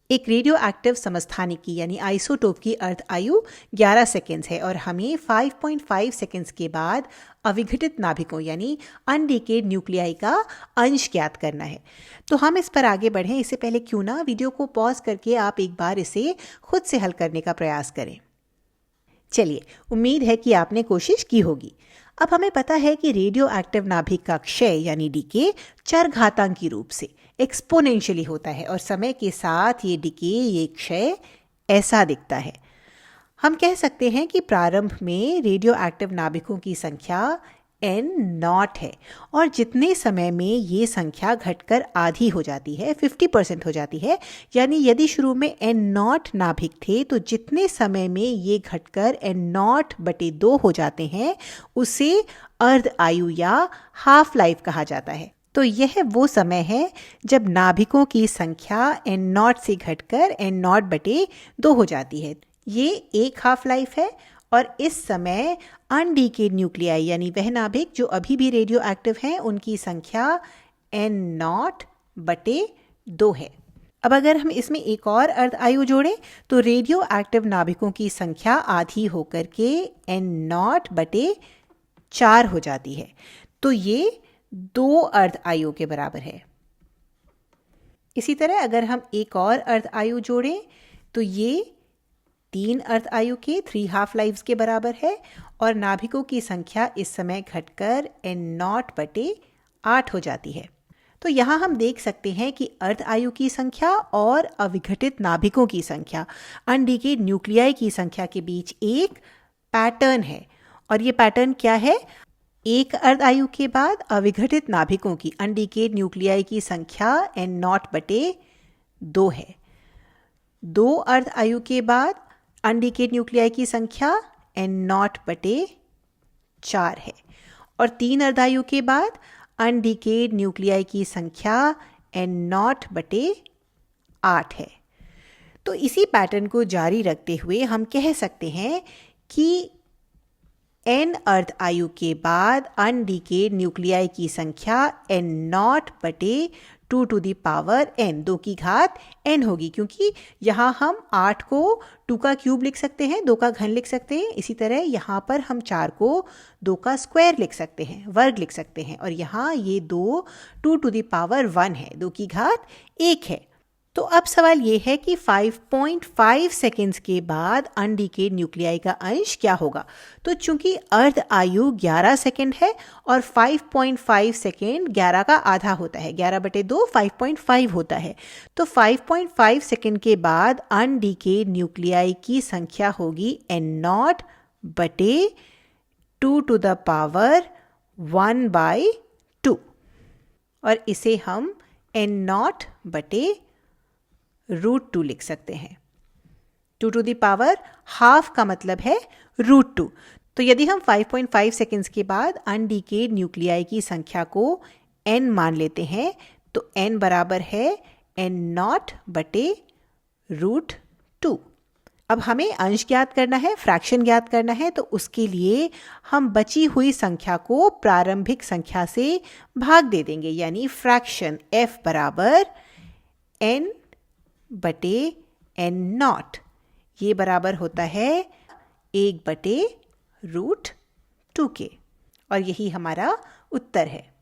एक radio active समस्थानिकी यानी isotope की अर्ध आयु 11 सेकेंड्स है और हमें 5.5 सेकेंड्स के बाद अविघटित नाभिकों यानी अनडिकेड न्यूक्लियाई का अंश ज्ञात करना है। तो हम इस पर आगे बढ़ें इससे पहले क्यों ना वीडियो को पॉज करके आप एक बार इसे खुद से हल करने का प्रयास करें। चलिए, उम्मीद है कि आपने कोशिश की होगी। अब हमें पता है कि रेडियो एक्टिव नाभिक का क्षय यानी डीके चरघातांकी रूप से एक्सपोनेंशियली होता है और समय के साथ ये डीके ये क्षय ऐसा दिखता है। हम कह सकते हैं कि प्रारंभ में रेडियो एक्टिव नाभिकों की संख्या n0 है और जितने समय में ये संख्या घटकर आधी हो जाती है 50% हो जाती है, यानी यदि शुरू में n0 नाभिक थे तो जितने समय में ये घटकर n0/2 हो जाते हैं उसे अर्ध आयु या हाफ लाइफ कहा जाता है। तो यह वो समय है जब नाभिकों की संख्या n0 से घटकर n0/2 हो जाती है। ये एक हाफ लाइफ है और इस समय अनडीकेड न्यूक्लियाई यानी वह नाभिक जो अभी भी रेडियो एक्टिव हैं उनकी संख्या n0/2 है। अब अगर हम इसमें एक और अर्ध आयु जोड़ें तो रेडियो एक्टिव नाभिकों की संख्या आधी होकर के n0/4 हो जाती है। तो ये 2 अर्ध आयु के बराबर है। इसी तरह अगर हम एक और अर्ध आयु जोड़ें तो ये 3 अर्ध आयु के 3 हाफ लाइव्स के बराबर है और नाभिकों की संख्या इस समय घटकर n0/8 हो जाती है। तो यहाँ हम देख सकते हैं कि अर्ध आयु की संख्या और अविघटित नाभिकों की संख्या अनडीकेड न्यूक्लियाई की संख्या के बीच एक पैटर्न है। और ये पैटर्न क्या है? एक अर्ध आयु के बाद अविघटित नाभिकों की अनडीकेड न्यूक्लियाई की संख्या n0/2 है। 2 अर्ध आयु के बाद अनडीकेड न्यूक्लियाई की संख्या n0/4 है और 3 अर्धायु के बाद अनडीकेड न्यूक्लियाई की संख्या n0/8 है। तो इसी पैटर्न को जारी रखते हुए हम कह सकते हैं कि n अर्ध आयु के बाद अनडीकेड न्यूक्लियाई की संख्या n0/2 to the power n 2 की घात n होगी, क्योंकि यहाँ हम 8 को 2 का क्यूब लिख सकते हैं, 2 का घन लिख सकते हैं। इसी तरह यहाँ पर हम 4 को 2 का स्क्वायर लिख सकते हैं, वर्ग लिख सकते हैं। और यहाँ ये 2 टू दी पावर 1 है, 2 की घात 1 है। तो अब सवाल ये है कि 5.5 सेकेंड्स के बाद अनडीकेड न्यूक्लियाई का अंश क्या होगा। तो चूंकि अर्ध आयु 11 सेकेंड है और 5.5 सेकेंड 11 का आधा होता है, 11/2 5.5 होता है। तो 5.5 सेकेंड के बाद अनडीकेड न्यूक्लियाई की संख्या होगी n0/2 टू द पावर 1/2 और इसे हम n0/√2 लिख सकते हैं। 2 टू द पावर हाफ का मतलब है √2। तो यदि हम 5.5 सेकेंड्स के बाद अनडीकेड न्यूक्लियाई की संख्या को n मान लेते हैं तो n बराबर है n0/√2। अब हमें अंश ज्ञात करना है, फ्रैक्शन ज्ञात करना है, तो उसके लिए हम बची हुई संख्या को प्रारंभिक संख्या से भाग दे देंगे, यानी फ्रैक्शन f बराबर n/n0 ये बराबर होता है 1/√2 के। और यही हमारा उत्तर है।